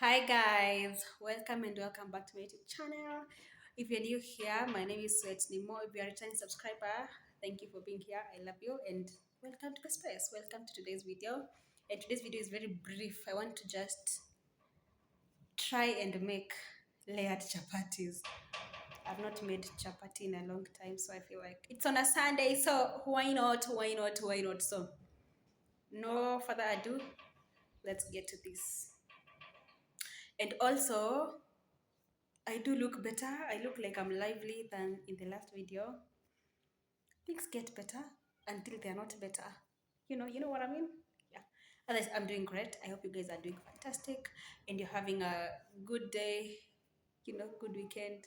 Hi guys, welcome and welcome back to my YouTube channel. If you're new here, my name is Nimo. If you're a returning subscriber, thank you for being here. I love you and welcome to the space. Welcome to today's video. And today's video is very brief. I want to just try and make layered chapatis. I've not made chapati in a long time, so I feel like it's on a Sunday, so why not? Why not? Why not? So, no further ado, let's get to this. And also, I do look better. I look like I'm lively than in the last video. Things get better until they're not better. You know what I mean? Yeah. Otherwise, I'm doing great. I hope you guys are doing fantastic and you're having a good day, good weekend,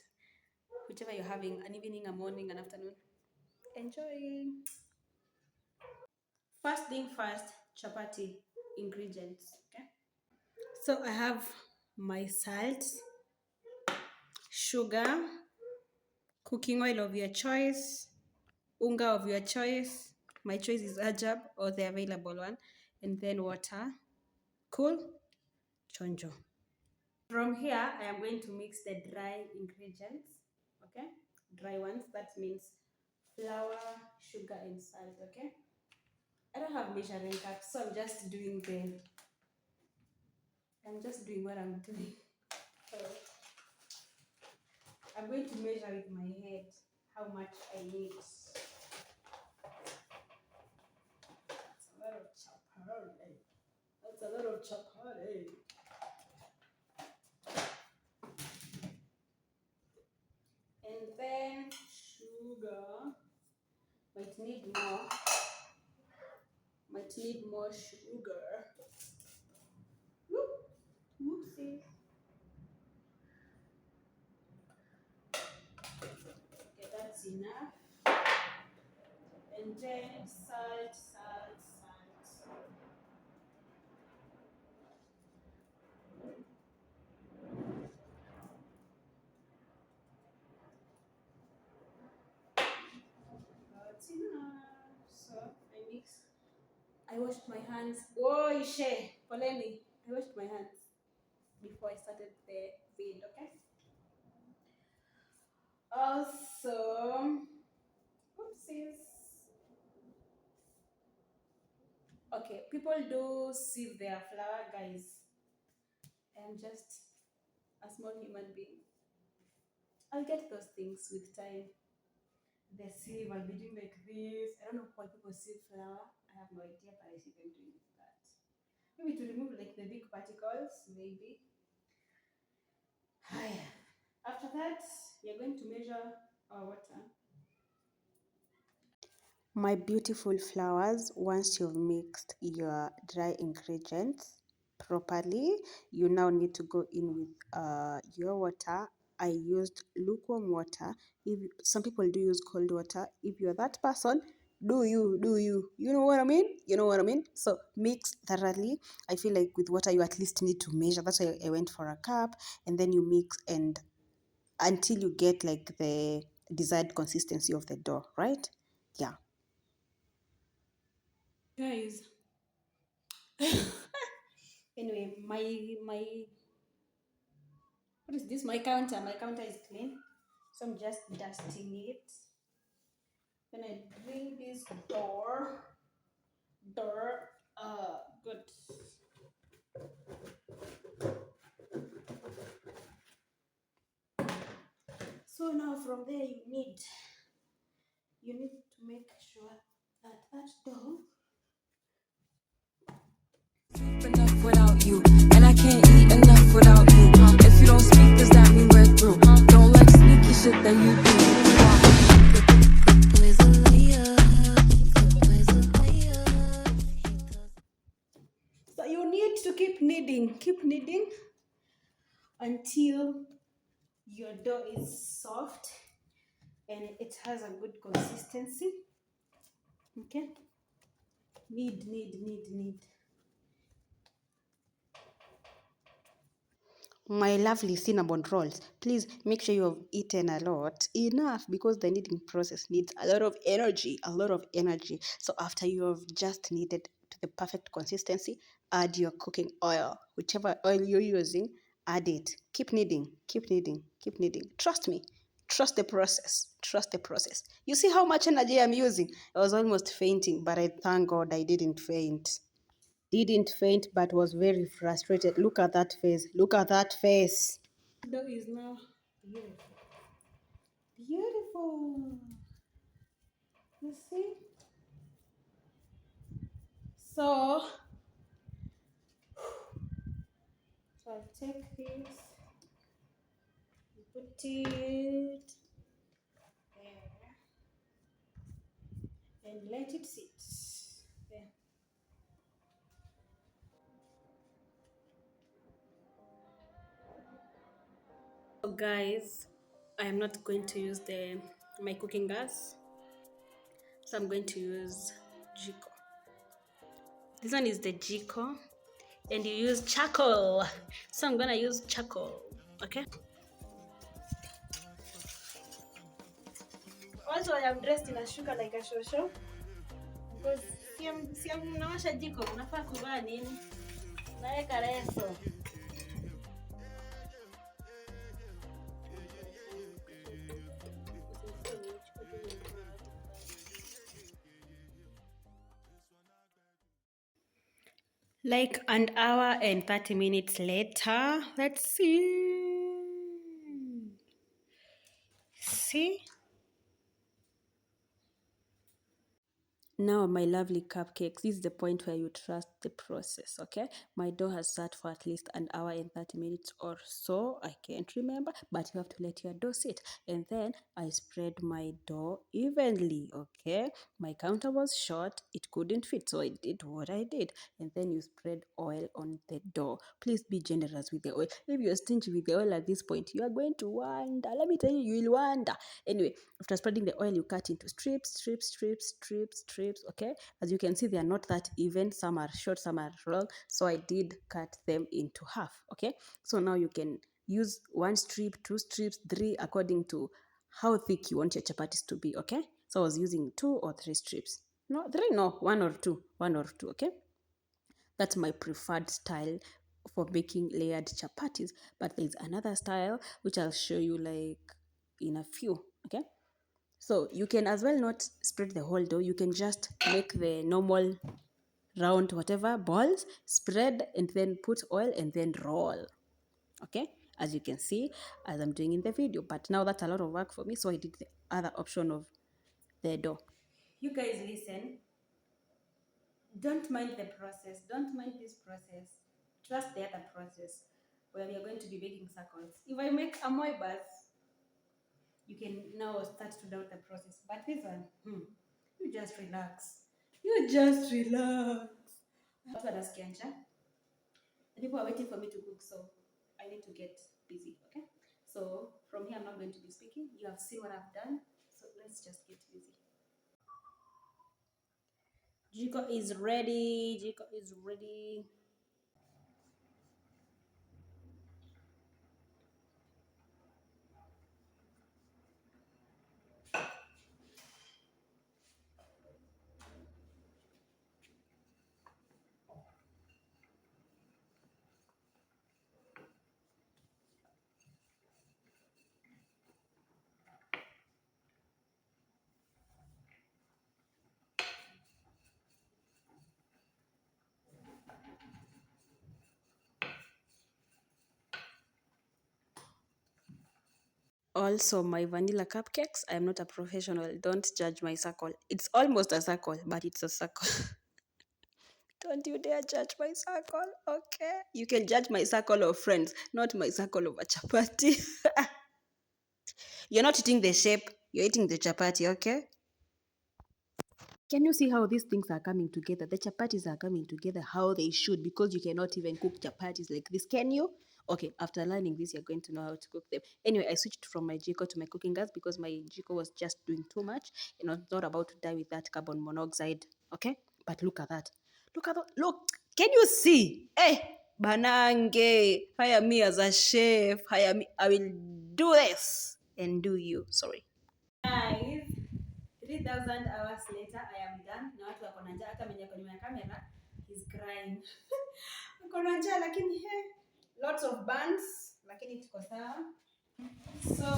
whichever you're having, an evening, a morning, an afternoon. Enjoy. First thing first, chapati ingredients. Okay. So I have my salt, sugar, cooking oil of your choice, unga of your choice. My choice is ajab or the available one, and then water. Cool. Chonjo. From here, I am going to mix the dry ingredients. Okay, dry ones. That means flour, sugar, and salt. Okay. I don't have measuring cup, so I'm just doing what I'm doing. So I'm going to measure with my head how much I need. That's a lot of chapati. That's a lot of chapati. And then sugar. Might need more sugar. Whoopsie. Okay, that's enough. And then salt. That's enough. So I mix. I washed my hands. Oh, she, Poleni. I washed my hands before I started the vid. Okay. Also, oopsies. Okay, people do sieve their flour, guys. I'm just a small human being. I'll get those things with time. The sieve, I'll be doing like this. I don't know why people sieve flour. I have no idea, but I see them doing that. Maybe to remove like the big particles, maybe. After that, you're going to measure our water. My beautiful flowers, once you've mixed your dry ingredients properly, you now need to go in with your water. I used lukewarm water. If some people do use cold water, if you're that person, do you know what I mean? You know what I mean? So mix thoroughly. I feel like with water you at least need to measure. That's why I went for a cup, and then you mix and until you get like the desired consistency of the dough, right? Yeah. Guys, anyway, my what is this? My counter is clean, so I'm just dusting it. Then I bring this door good. So now from there you need to make sure that door enough without you, and I can't eat enough without you. If you don't speak, does that mean we're through? Don't like sneaky shit that you do. So you need to keep kneading until your dough is soft and it has a good consistency. Okay, knead. My lovely cinnamon rolls, please make sure you have eaten a lot, enough, because the kneading process needs a lot of energy. So after you have just kneaded to the perfect consistency, add your cooking oil, whichever oil you're using. add it. Keep kneading, keep kneading, keep kneading. Trust me. Trust the process. Trust the process. You see how much energy I'm using? I was almost fainting, but I thank God I didn't faint. Didn't faint, but was very frustrated. Look at that face. Look at that face. Dough is now beautiful. Beautiful. You see? So, I'll take this, put it there, and let it sit there. So guys, I am not going to use my cooking gas, so I'm going to use Jiko. This one is the Jiko, and you use charcoal. So I'm gonna use charcoal, okay? Also, I am dressed in a sugar like a shosho because si mnawasha jiko, unafaa kuvaa nini? Naweka leso. Like an hour and 30 minutes later, let's see. See? Now, my lovely cupcakes, this is the point where you trust the process, okay? My dough has sat for at least an hour and 30 minutes or so. I can't remember, but you have to let your dough sit. And then I spread my dough evenly, okay? My counter was short, it couldn't fit, so I did what I did. And then you spread oil on the dough. Please be generous with the oil. If you're stingy with the oil at this point, you are going to wonder. Let me tell you, you will wonder. Anyway, after spreading the oil, you cut into strips, okay? As you can see, they are not that even. Some are short, some are long. So I did cut them into half, okay? So now you can use 1 strip, 2 strips, 3, according to how thick you want your chapatis to be, okay? So I was using 2 or 3 strips. No, 3, no, 1 or 2, 1 or 2, okay? That's my preferred style for making layered chapatis. But there's another style which I'll show you like in a few, okay? So you can as well not spread the whole dough. You can just make the normal round whatever balls, spread and then put oil and then roll, okay? As you can see, as I'm doing in the video. But now that's a lot of work for me, so I did the other option of the dough. You guys listen. Don't mind the process. Don't mind this process. Trust the other process where we are going to be making circles. If I make a moi bath, you can now start to doubt the process. But this one, you just relax. You just relax. Watu wanasikia njaa. The people are waiting for me to cook, so I need to get busy, okay? So from here, I'm not going to be speaking. You have seen what I've done, so let's just get busy. Jiko is ready. Jiko is ready. Also, my vanilla cupcakes, I am not a professional. Don't judge my circle. It's almost a circle, but it's a circle. Don't you dare judge my circle, okay? You can judge my circle of friends, not my circle of a chapati. You're not eating the shape, you're eating the chapati, okay? Can you see how these things are coming together? The chapatis are coming together how they should, because you cannot even cook chapatis like this, can you? Okay, after learning this, you're going to know how to cook them. Anyway, I switched from my Jiko to my cooking gas because my Jiko was just doing too much and I was not about to die with that carbon monoxide. Okay? But look at that. Look at that. Look. Can you see? Hey, Banange, hire me as a chef. Hire me. I will do this and do you. Sorry. Guys, 3,000 hours later, I am done. Na watu wako na njaa, hata mwenye ako nyuma ya kamera, he's crying. Ako na njaa lakini lots of buns, lakini tuko sawa. So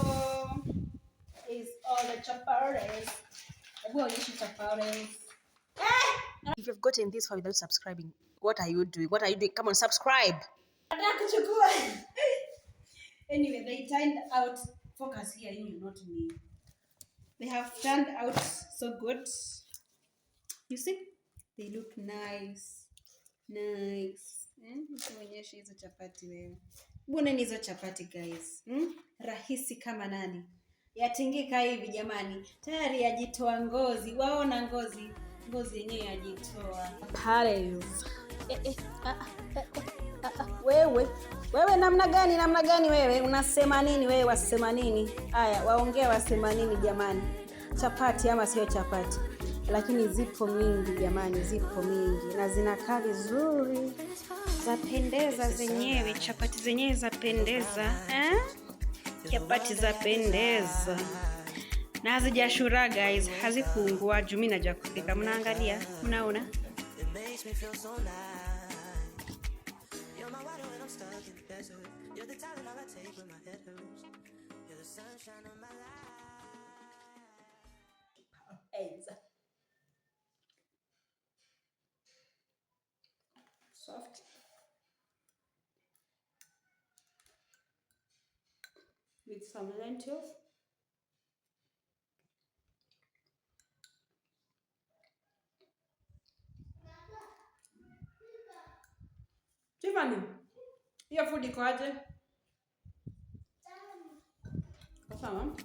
is all the chapatis. If you've gotten this far without subscribing, what are you doing? What are you doing? Come on, subscribe. Anyway, they turned out, focus here, you, not me. They have turned out so good. You see? They look nice. Nice. Tuonyeshe hizo chapati wewe. Mbona ni hizo chapati guys? Rahisi kama nani? Yatingika hivi jamani. Tayari yajitoa ngozi. Waona ngozi. Ngozi yenyewe yajitoa. Paris. Wewe namna gani wewe? Unasema nini wewe? Wasema nini? Haya, waongea wasema nini jamani? Chapati ama sio chapati? Lakini zipo mingi jamani, zipo mingi na zinakaa vizuri. Zapendeza zenyewe, chapati zenyewe zapendeza, chapati zapendeza. Na hazijashura guys, hazikuungua juu mimi najua kupika. Mnaangalia, mnaona? Soft. With some lentils. Tiffany, hiyo food iko aje? Sawa.